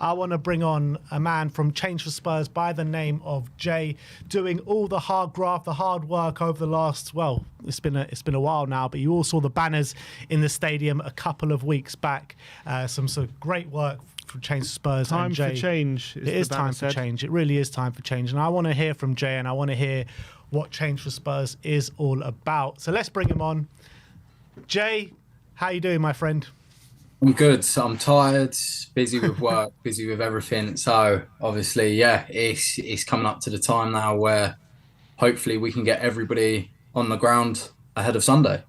I want to bring on a man from Change for Spurs by the name of Jay, doing all the hard graft, the hard work over the last, well, it's been a while now, but you all saw the banners in the stadium a couple of weeks back. Some sort of great work from Change for Spurs. Time and Jay, for change. It is time for change. It really is time for change. And I want to hear from Jay, and I want to hear what Change for Spurs is all about. So let's bring him on. Jay, how you doing, my friend? I'm good. I'm tired, busy with work, busy with everything. So obviously, yeah, it's coming up to the time now where hopefully we can get everybody on the ground ahead of Sunday.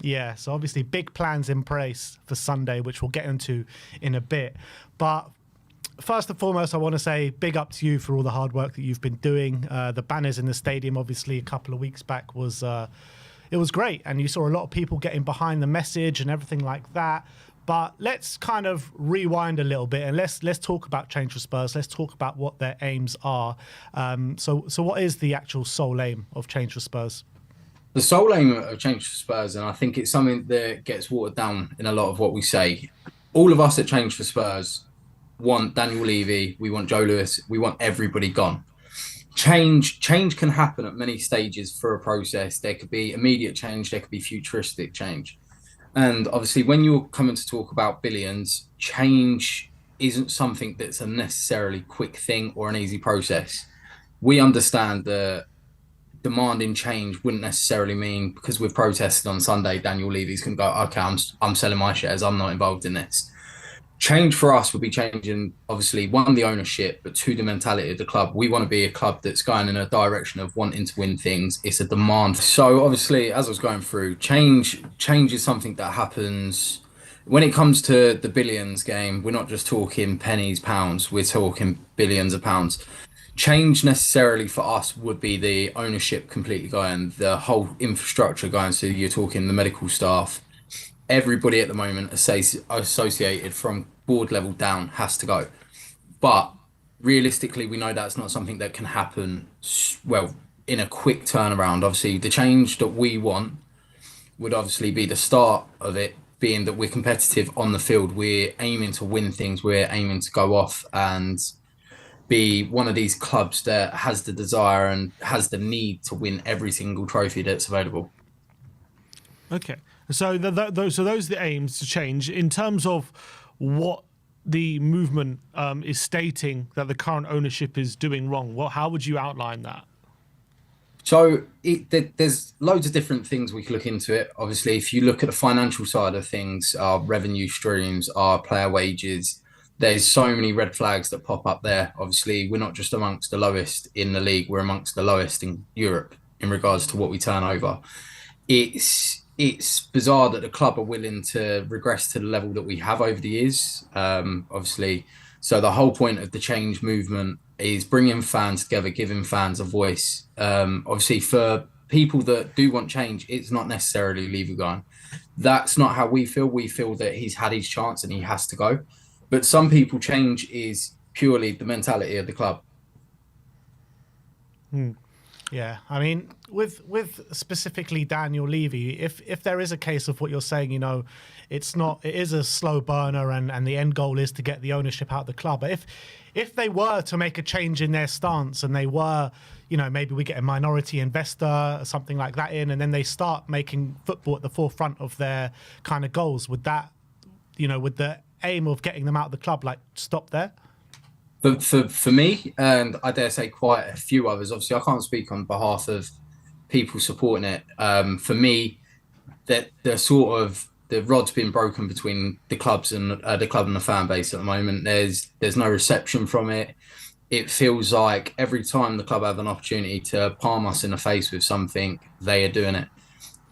Yeah, so obviously big plans in place for Sunday, which we'll get into in a bit. But first and foremost, I want to say big up to you for all the hard work that you've been doing. The banners in the stadium, obviously, a couple of weeks back was it was great, and you saw a lot of people getting behind the message and everything like that. But let's kind of rewind a little bit and let's talk about Change for Spurs. Let's talk about what their aims are. So what is the actual sole aim of Change for Spurs? The sole aim of Change for Spurs, and I think it's something that gets watered down in a lot of what we say. All of us at Change for Spurs want Daniel Levy, we want Joe Lewis, we want everybody gone. Change can happen at many stages for a process. There could be immediate change, there could be futuristic change. And obviously, when you're coming to talk about billions, change isn't something that's a necessarily quick thing or an easy process. We understand that demanding change wouldn't necessarily mean because we've protested on Sunday, Daniel Levy's can go, okay, I'm selling my shares, I'm not involved in this. Change for us would be changing, obviously, one, the ownership, but two, the mentality of the club. We want to be a club that's going in a direction of wanting to win things. It's a demand. So obviously, as I was going through, change is something that happens when it comes to the billions game. We're not just talking pennies, pounds, we're talking billions of pounds. Change necessarily for us would be the ownership completely going, the whole infrastructure going. So you're talking the medical staff, everybody at the moment associated from board level down has to go. But realistically, we know that's not something that can happen, well, in a quick turnaround. Obviously, the change that we want would obviously be the start of it, being that we're competitive on the field. We're aiming to win things. We're aiming to go off and be one of these clubs that has the desire and has the need to win every single trophy that's available. Okay. So those are the aims to change. In terms of what the movement is stating that the current ownership is doing wrong, how would you outline that? So there's loads of different things we can look into it. Obviously, if you look at the financial side of things, our revenue streams, our player wages, there's so many red flags that pop up there. Obviously, we're not just amongst the lowest in the league, we're amongst the lowest in Europe in regards to what we turn over. It's bizarre that the club are willing to regress to the level that we have over the years. Obviously, so the whole point of the change movement is bringing fans together, giving fans a voice. Obviously, for people that do want change, it's not necessarily Levy going. That's not how we feel. We feel that he's had his chance and he has to go. But some people, change is purely the mentality of the club. Yeah, I mean, with specifically Daniel Levy, if there is a case of what you're saying, you know, it is a slow burner and the end goal is to get the ownership out of the club. But if they were to make a change in their stance and they were, you know, maybe we get a minority investor or something like that in, and then they start making football at the forefront of their kind of goals, would that, you know, would the aim of getting them out of the club like stop there? But for me, and I dare say quite a few others, obviously I can't speak on behalf of people supporting it. For me, that the rod's been broken between the clubs and the club and the fan base at the moment. There's no reception from it. It feels like every time the club have an opportunity to palm us in the face with something, they are doing it.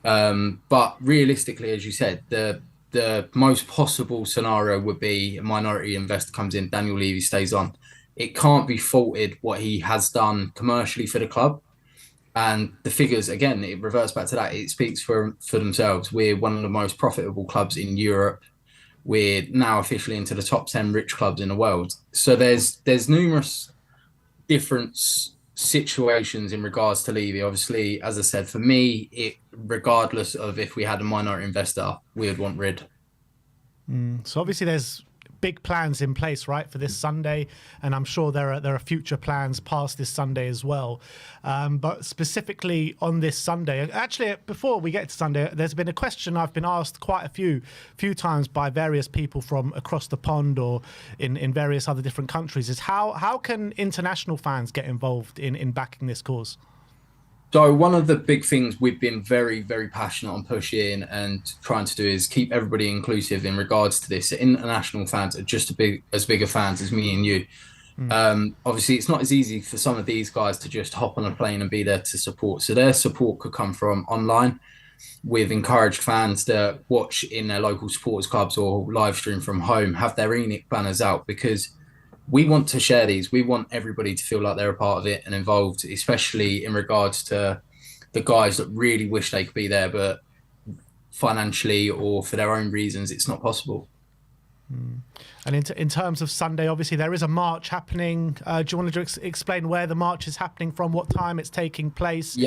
But realistically, as you said, the most possible scenario would be a minority investor comes in, Daniel Levy stays on. It can't be faulted what he has done commercially for the club. And the figures, again, it reverts back to that. It speaks for themselves. We're one of the most profitable clubs in Europe. We're now officially into the top 10 rich clubs in the world. So there's numerous different situations in regards to Levy. Obviously, as I said, for me, regardless of if we had a minority investor, we would want rid. So obviously there's big plans in place, right, for this Sunday, and I'm sure there are future plans past this Sunday as well. But specifically on this Sunday, actually, before we get to Sunday, there's been a question I've been asked quite a few times by various people from across the pond or in various other different countries, is how can international fans get involved in backing this cause? So one of the big things we've been very, very passionate on pushing and trying to do is keep everybody inclusive in regards to this. International fans are just as big of fans as me and you. Obviously, it's not as easy for some of these guys to just hop on a plane and be there to support. So their support could come from online. We've encouraged fans to watch in their local supporters clubs or live stream from home, have their ENIC banners out, because we want to share these. We want everybody to feel like they're a part of it and involved, especially in regards to the guys that really wish they could be there, but financially or for their own reasons, it's not possible. And in terms of Sunday, obviously there is a march happening. Do you want to explain where the march is happening from, what time it's taking place,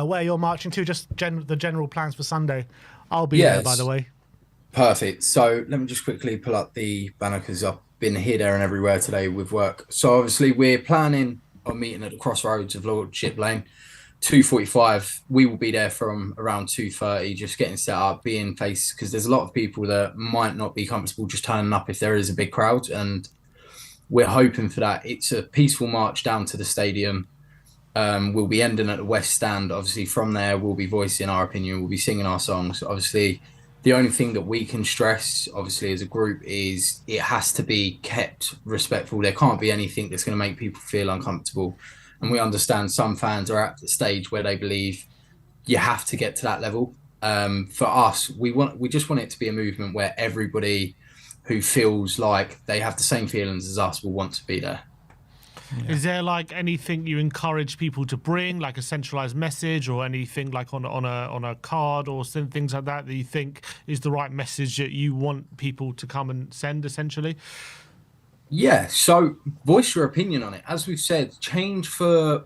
where you're marching to, just the general plans for Sunday? I'll be there, by the way. Perfect. So let me just quickly pull up the banner because I've been here, there and everywhere today with work. So obviously we're planning on meeting at the crossroads of Lordship Lane, 2:45. We will be there from around 2:30, just getting set up, being face, because there's a lot of people that might not be comfortable just turning up if there is a big crowd, and we're hoping for that. It's a peaceful march down to the stadium. We'll be ending at the West Stand. Obviously from there we'll be voicing our opinion, we'll be singing our songs. Obviously the only thing that we can stress, obviously, as a group is it has to be kept respectful. There can't be anything that's going to make people feel uncomfortable. And we understand some fans are at the stage where they believe you have to get to that level. For us, we just want it to be a movement where everybody who feels like they have the same feelings as us will want to be there. Yeah. Is there like anything you encourage people to bring, like a centralized message or anything like on a card or things like that you think is the right message that you want people to come and send, essentially? Yeah, so voice your opinion on it. As we've said, change for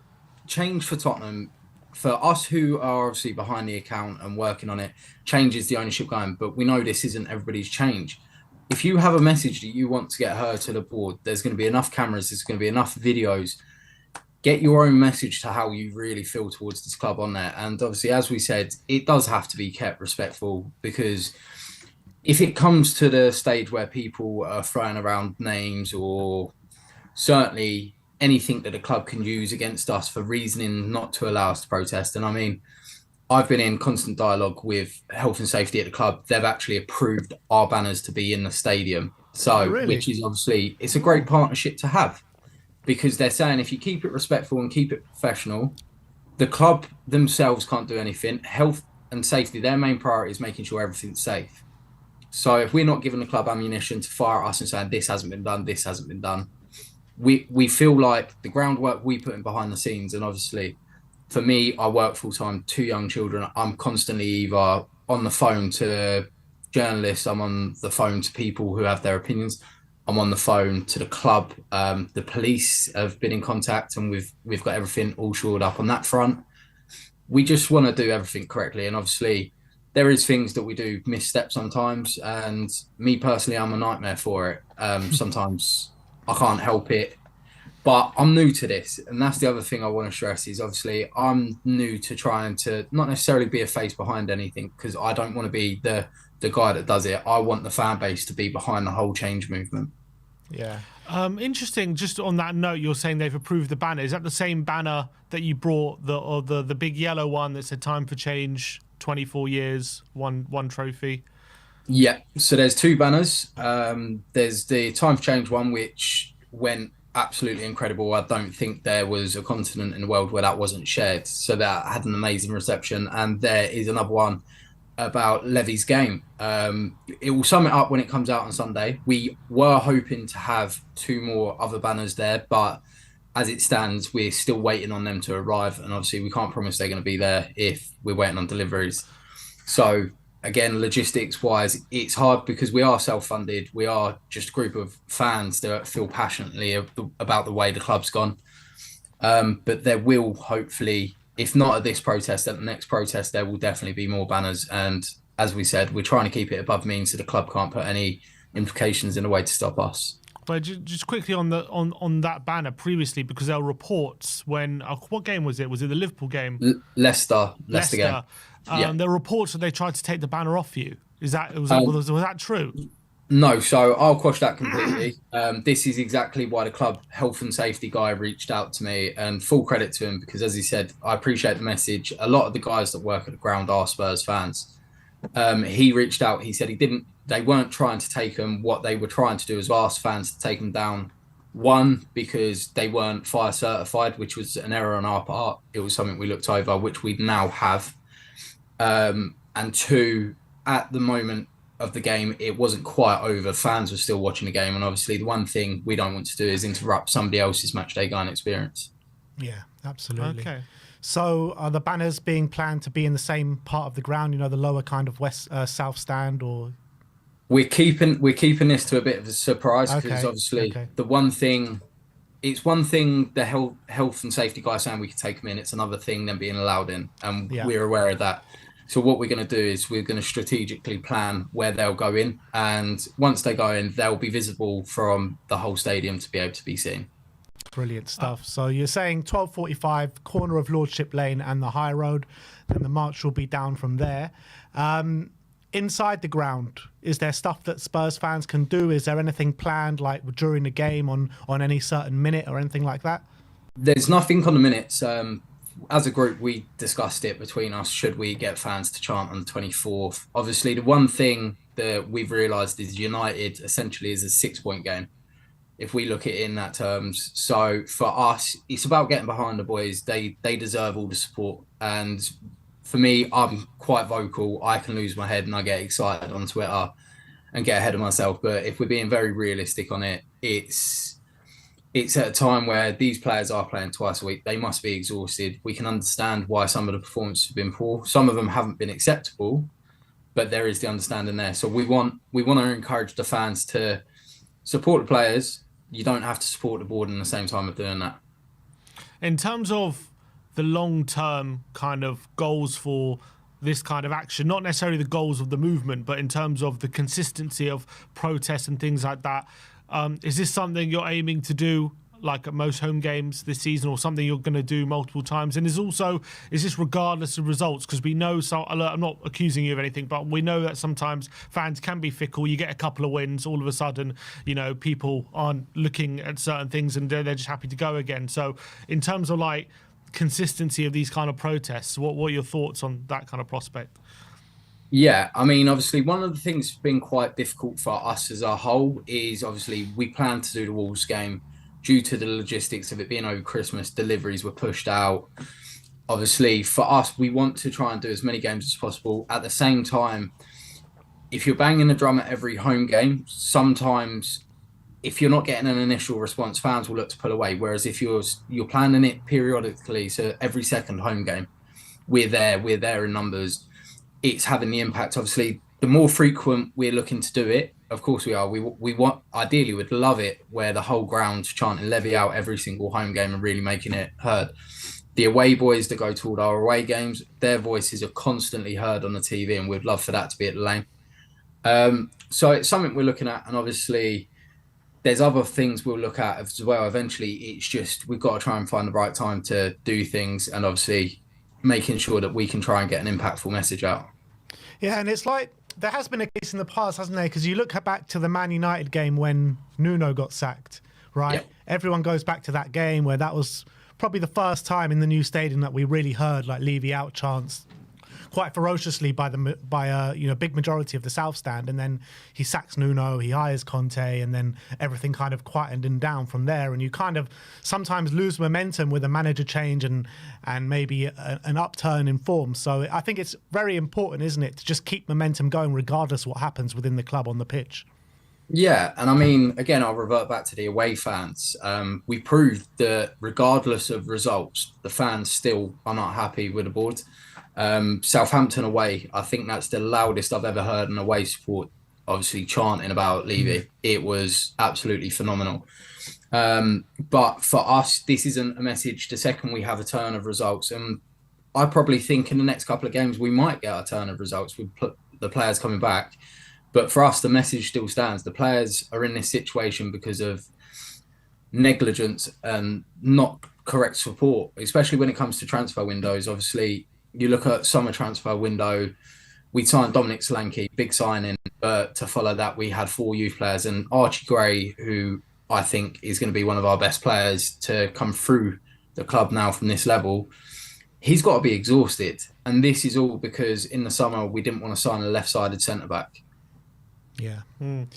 Tottenham. For us who are obviously behind the account and working on it, change is the ownership going, but we know this isn't everybody's change. If you have a message that you want to get heard to the board, there's going to be enough cameras, there's going to be enough videos. Get your own message to how you really feel towards this club on there. And obviously, as we said, it does have to be kept respectful, because if it comes to the stage where people are throwing around names or certainly anything that a club can use against us for reasoning not to allow us to protest, and I mean, I've been in constant dialogue with health and safety at the club. They've actually approved our banners to be in the stadium. So, really? Which is obviously, it's a great partnership to have, because they're saying if you keep it respectful and keep it professional, the club themselves can't do anything. Health and safety, their main priority is making sure everything's safe. So if we're not giving the club ammunition to fire at us and saying this hasn't been done, this hasn't been done, we feel like the groundwork we put in behind the scenes, and obviously, for me, I work full-time, 2 young children. I'm constantly either on the phone to journalists, I'm on the phone to people who have their opinions, I'm on the phone to the club. The police have been in contact, and we've got everything all shored up on that front. We just want to do everything correctly. And obviously, there is things that we do misstep sometimes. And me personally, I'm a nightmare for it. Sometimes I can't help it. But I'm new to this, and that's the other thing I want to stress is obviously I'm new to trying to not necessarily be a face behind anything, because I don't want to be the guy that does it. I want the fan base to be behind the whole change movement. Yeah. Interesting. Just on that note, you're saying they've approved the banner. Is that the same banner that you brought, the big yellow one that said "Time for Change"? 24 years, one trophy. Yeah. So there's 2 banners. There's the Time for Change one, which went absolutely incredible. I don't think there was a continent in the world where that wasn't shared. So that had an amazing reception. And there is another one about Levy's game. It will sum it up when it comes out on Sunday. We were hoping to have 2 more other banners there, but as it stands, we're still waiting on them to arrive. And obviously we can't promise they're going to be there if we're waiting on deliveries. So again, logistics wise, it's hard because we are self-funded. We are just a group of fans that feel passionately about the way the club's gone. But there will hopefully, if not at this protest, at the next protest, there will definitely be more banners. And as we said, we're trying to keep it above means so the club can't put any implications in a way to stop us. But just quickly on the on that banner previously, because there were reports when what game was it? Was it the Liverpool game? Leicester game. There were reports that they tried to take the banner off you. Was that true? No, so I'll quash that completely. This is exactly why the club health and safety guy reached out to me, and full credit to him, because as he said, I appreciate the message. A lot of the guys that work at the ground are Spurs fans. He reached out. He said they weren't trying to take them. What they were trying to do is ask fans to take them down. One, because they weren't fire certified, which was an error on our part. It was something we looked over, which we now have. And two, at the moment of the game, it wasn't quite over. Fans were still watching the game, and obviously the one thing we don't want to do is interrupt somebody else's matchday going experience. Yeah, absolutely. Okay. So are the banners being planned to be in the same part of the ground, the lower kind of south stand, or? We're keeping this to a bit of a surprise, because obviously the one thing, it's one thing the health and safety guy saying we could take them in. It's another thing them being allowed in, and we're aware of that. So what we're going to do is we're going to strategically plan where they'll go in, and once they go in, they'll be visible from the whole stadium to be able to be seen. Brilliant stuff. So you're saying 12:45, corner of Lordship Lane and the High Road, then the march will be down from there. Inside the ground, is there stuff that Spurs fans can do? Is there anything planned, like during the game on any certain minute or anything like that? There's nothing on the minutes. As a group, we discussed it between us. Should we get fans to chant on the 24th? Obviously, the one thing that we've realised is United essentially is a 6-point game, if we look at it in that terms. So for us, it's about getting behind the boys. They deserve all the support. And for me, I'm quite vocal. I can lose my head and I get excited on Twitter and get ahead of myself. But if we're being very realistic on it, it's at a time where these players are playing twice a week. They must be exhausted. We can understand why some of the performances have been poor. Some of them haven't been acceptable, but there is the understanding there. So we want to encourage the fans to support the players. You don't have to support the board in the same time of doing that. In terms of the long-term kind of goals for this kind of action, not necessarily the goals of the movement, but in terms of the consistency of protests and things like that, is this something you're aiming to do like at most home games this season, or something you're going to do multiple times? And is this regardless of results? Because we know, I'm not accusing you of anything, but we know that sometimes fans can be fickle. You get a couple of wins, all of a sudden, people aren't looking at certain things and they're just happy to go again. So in terms of like consistency of these kind of protests, what are your thoughts on that kind of prospect? Yeah, I mean, obviously, one of the things that's been quite difficult for us as a whole is obviously we planned to do the Wolves game. Due to the logistics of it being over Christmas, deliveries were pushed out. Obviously, for us, we want to try and do as many games as possible. At the same time, if you're banging the drum at every home game, sometimes if you're not getting an initial response, fans will look to pull away. Whereas if you're planning it periodically, so every second home game, we're there in numbers. It's having the impact. Obviously, the more frequent we're looking to do it, of course we are. We want, ideally, would love it where the whole ground's chanting Levy out every single home game and really making it heard. The away boys that go to all our away games, their voices are constantly heard on the TV, and we'd love for that to be at the lane. So it's something we're looking at, and obviously there's other things we'll look at as well. Eventually, it's just we've got to try and find the right time to do things, and obviously making sure that we can try and get an impactful message out. Yeah, and it's like there has been a case in the past, hasn't there? Because you look back to the Man United game when Nuno got sacked, right? Yep. Everyone goes back to that game where that was probably the first time in the new stadium that we really heard like Levy out chants quite ferociously by a big majority of the South Stand, and then he sacks Nuno, he hires Conte, and then everything kind of quietened down from there. And you kind of sometimes lose momentum with a manager change and maybe an upturn in form. So I think it's very important, isn't it, to just keep momentum going regardless of what happens within the club on the pitch. Yeah, and I mean, again, I'll revert back to the away fans. We proved that regardless of results, the fans still are not happy with the board. Southampton away, I think that's the loudest I've ever heard an away support obviously chanting about Levy. It was absolutely phenomenal. But for us, this isn't a message the second we have a turn of results. And I probably think in the next couple of games, we might get a turn of results with the players coming back. But for us, the message still stands. The players are in this situation because of negligence and not correct support, especially when it comes to transfer windows. Obviously, you look at summer transfer window, we signed Dominic Solanke, big signing, but to follow that, we had 4 youth players, and Archie Gray, who I think is going to be one of our best players to come through the club now from this level. He's got to be exhausted. And this is all because in the summer, we didn't want to sign a left-sided centre-back. Yeah. And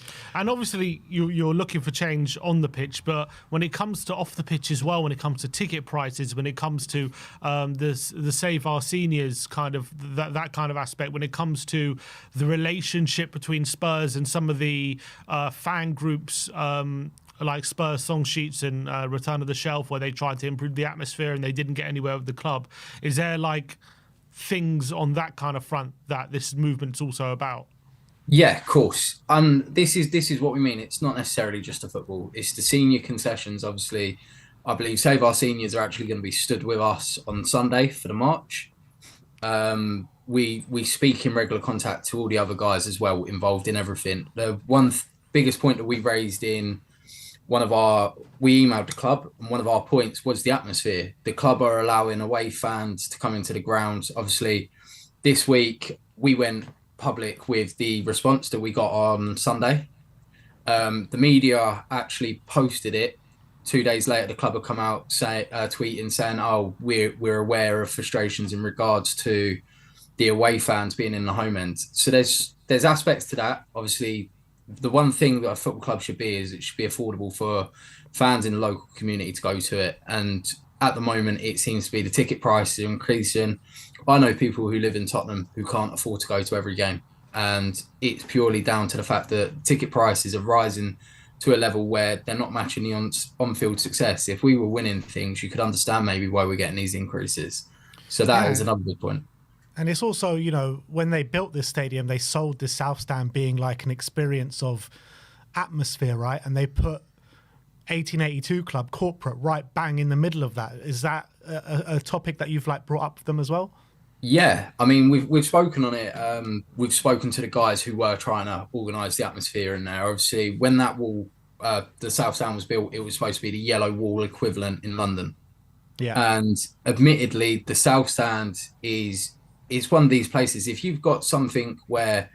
obviously you're looking for change on the pitch, but when it comes to off the pitch as well, when it comes to ticket prices, when it comes to the Save Our Seniors kind of that kind of aspect, when it comes to the relationship between Spurs and some of the fan groups, like Spurs song sheets and Return of the Shelf, where they tried to improve the atmosphere and they didn't get anywhere with the club. Is there like things on that kind of front that this movement's also about? Yeah, of course. And this is what we mean. It's not necessarily just a football. It's the senior concessions. Obviously, I believe Save Our Seniors are actually going to be stood with us on Sunday for the march. We speak in regular contact to all the other guys as well, involved in everything. The biggest point that we raised in we emailed the club, and one of our points was the atmosphere. The club are allowing away fans to come into the grounds. Obviously, this week we went public with the response that we got on Sunday. The media actually posted it 2 days later. The club have come out tweeting saying, "Oh, we're aware of frustrations in regards to the away fans being in the home end." So there's aspects to that. Obviously, the one thing that a football club should be is it should be affordable for fans in the local community to go to it. And at the moment, it seems to be the ticket prices are increasing. I know people who live in Tottenham who can't afford to go to every game. And it's purely down to the fact that ticket prices are rising to a level where they're not matching the on-field success. If we were winning things, you could understand maybe why we're getting these increases. So that is another good point. And it's also, when they built this stadium, they sold the South Stand being like an experience of atmosphere, right? And they put 1882 Club corporate right bang in the middle of that. Is that a topic that you've brought up with them as well? Yeah, I mean, we've spoken on it. We've spoken to the guys who were trying to organise the atmosphere in there. Obviously, when that wall, the South Stand was built, it was supposed to be the yellow wall equivalent in London. Yeah. And admittedly, the South Stand is one of these places. If you've got something where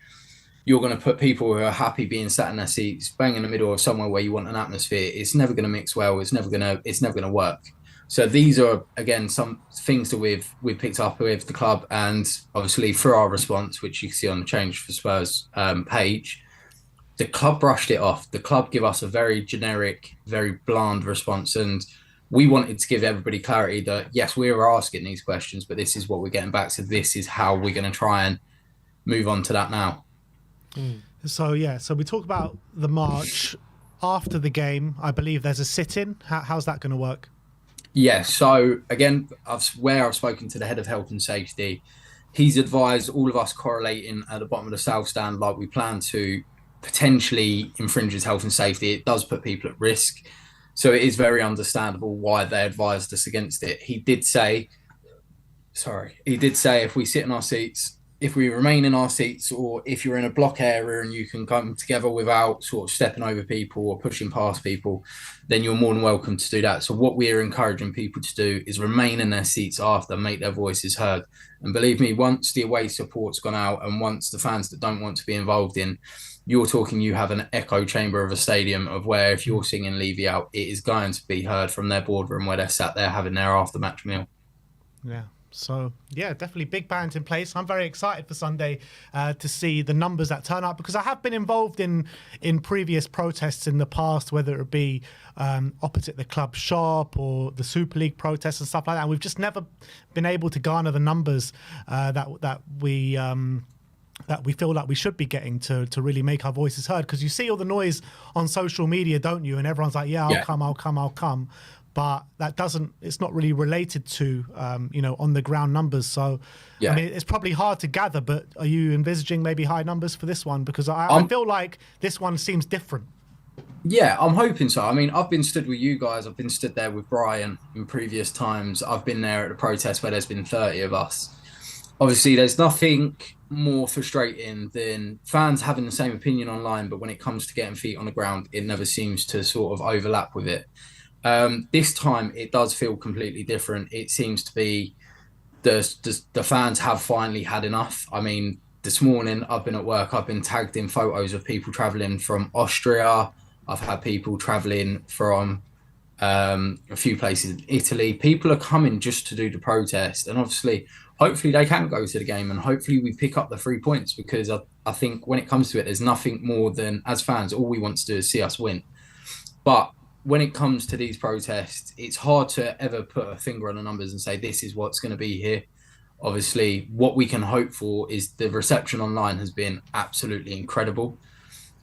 you're going to put people who are happy being sat in their seats, bang in the middle of somewhere where you want an atmosphere, it's never going to mix well. It's never going to work. So these are, again, some things that we've picked up with the club, and obviously through our response, which you can see on the Change for Spurs page, the club brushed it off. The club give us a very generic, very bland response, and we wanted to give everybody clarity that, yes, we were asking these questions, but this is what we're getting back to. This is how we're going to try and move on to that now. So we talk about the march after the game. I believe there's a sit-in. How's that going to work? Yeah, so again, I've spoken to the head of health and safety, he's advised all of us correlating at the bottom of the South Stand like we plan to potentially infringes health and safety. It does put people at risk. So it is very understandable why they advised us against it. He did say if we sit in our seats, if we remain in our seats, or if you're in a block area and you can come together without sort of stepping over people or pushing past people, then you're more than welcome to do that. So what we're encouraging people to do is remain in their seats after, make their voices heard. And believe me, once the away support's gone out and once the fans that don't want to be involved in, you have an echo chamber of a stadium of where if you're singing Levy Out, it is going to be heard from their boardroom where they're sat there having their after-match meal. Yeah. So, definitely big plans in place. I'm very excited for Sunday to see the numbers that turn up, because I have been involved in previous protests in the past, whether it be opposite the club shop or the Super League protests and stuff like that. And we've just never been able to garner the numbers that we feel like we should be getting to really make our voices heard. Because you see all the noise on social media, don't you? And everyone's like, I'll come. But it's not really related to, on the ground numbers. So, I mean, it's probably hard to gather, but are you envisaging maybe high numbers for this one? Because I feel like this one seems different. Yeah, I'm hoping so. I mean, I've been stood with you guys. I've been stood there with Brian in previous times. I've been there at a protest where there's been 30 of us. Obviously, there's nothing more frustrating than fans having the same opinion online, but when it comes to getting feet on the ground, it never seems to sort of overlap with it. This time, it does feel completely different. It seems to be the fans have finally had enough. I mean, this morning I've been at work. I've been tagged in photos of people traveling from Austria. I've had people traveling from a few places in Italy. People are coming just to do the protest, and obviously, hopefully, they can go to the game, and hopefully, we pick up the 3 points because I think when it comes to it, there's nothing more than as fans, all we want to do is see us win. But when it comes to these protests, it's hard to ever put a finger on the numbers and say this is what's going to be here. Obviously, what we can hope for is the reception online has been absolutely incredible.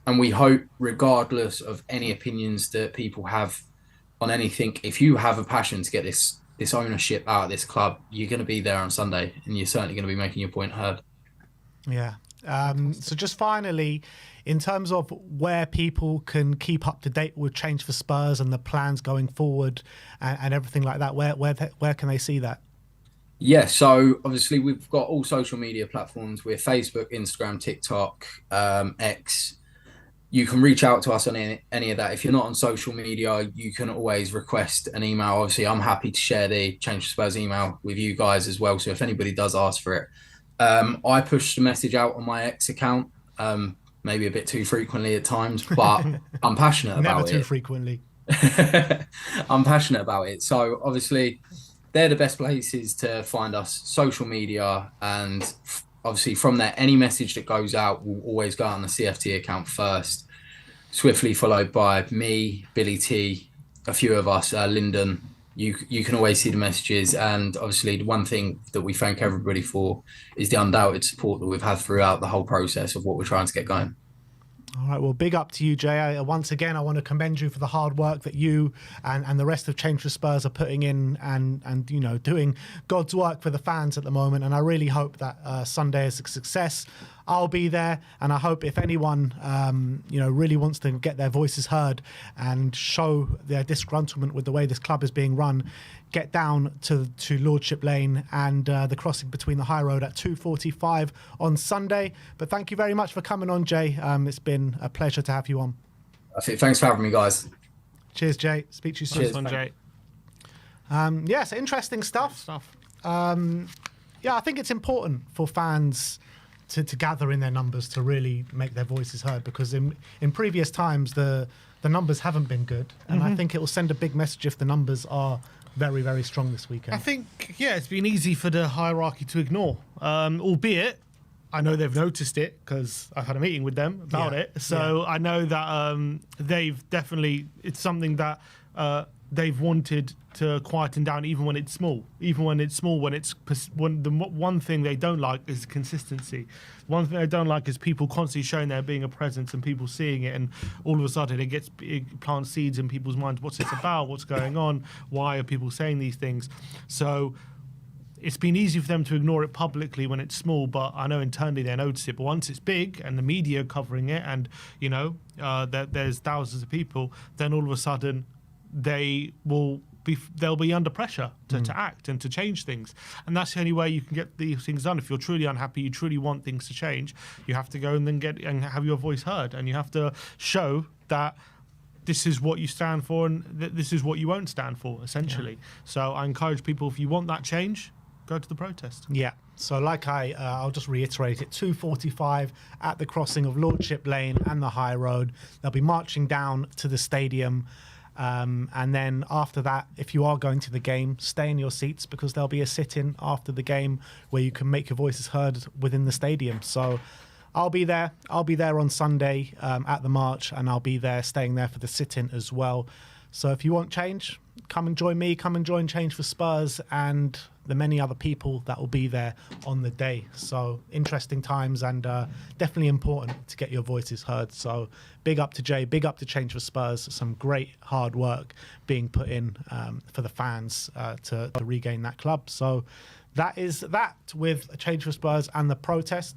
And we hope, regardless of any opinions that people have on anything, if you have a passion to get this ownership out of this club, you're going to be there on Sunday and you're certainly going to be making your point heard. Yeah. So just finally, in terms of where people can keep up to date with Change for Spurs and the plans going forward and everything like that, where can they see that? Yeah, so obviously we've got all social media platforms. We're Facebook, Instagram, TikTok, X. You can reach out to us on any of that. If you're not on social media, you can always request an email. Obviously, I'm happy to share the Change for Spurs email with you guys as well. So if anybody does ask for it, I push the message out on my X account, maybe a bit too frequently at times, but I'm passionate about it. Never too frequently. I'm passionate about it. So obviously, they're the best places to find us, social media, and obviously from there, any message that goes out will always go on the CFT account first, swiftly followed by me, Billy T, a few of us, Lyndon. You can always see the messages. And obviously the one thing that we thank everybody for is the undoubted support that we've had throughout the whole process of what we're trying to get going. All right, well, big up to you, Jay. Once again, I want to commend you for the hard work that you and the rest of Change for Spurs are putting in and doing God's work for the fans at the moment. And I really hope that Sunday is a success. I'll be there, and I hope if anyone really wants to get their voices heard and show their disgruntlement with the way this club is being run, get down to Lordship Lane and the crossing between the High Road at 2:45 on Sunday. But thank you very much for coming on, Jay. It's been a pleasure to have you on. Thanks for having me, guys. Cheers, Jay. Speak to you soon. Cheers, Jay. Yes, interesting stuff. I think it's important for fans to gather in their numbers to really make their voices heard, because in previous times the numbers haven't been good, and I think it will send a big message if the numbers are very, very strong this weekend. I think, it's been easy for the hierarchy to ignore, albeit I know they've noticed it because I've had a meeting with them about it. So I know that they've definitely, it's something that they've wanted to quieten down, even when it's small. Even when it's small, one thing they don't like is consistency. One thing they don't like is people constantly showing there being a presence and people seeing it, and all of a sudden it plants seeds in people's minds. What's this about? What's going on? Why are people saying these things? So it's been easy for them to ignore it publicly when it's small, but I know internally they notice it. But once it's big and the media covering it, and there's thousands of people, then all of a sudden they'll be under pressure to act and to change things. And that's the only way you can get these things done. If you're truly unhappy, you truly want things to change, you have to go and then have your voice heard, and you have to show that this is what you stand for and this is what you won't stand for, essentially. So I encourage people, if you want that change, go to the protest. Yeah. So like I'll just reiterate it, 2:45 at the crossing of Lordship Lane and the High Road. They'll be marching down to the stadium. And then after that, if you are going to the game, stay in your seats, because there'll be a sit-in after the game where you can make your voices heard within the stadium. So I'll be there. I'll be there on Sunday at the march, and I'll be there, staying there for the sit-in as well. So if you want change, come and join me. Come and join Change for Spurs and the many other people that will be there on the day. So interesting times, and definitely important to get your voices heard. So big up to Jay, big up to Change for Spurs. Some great hard work being put in for the fans to regain that club. So that is that with Change for Spurs and the protest.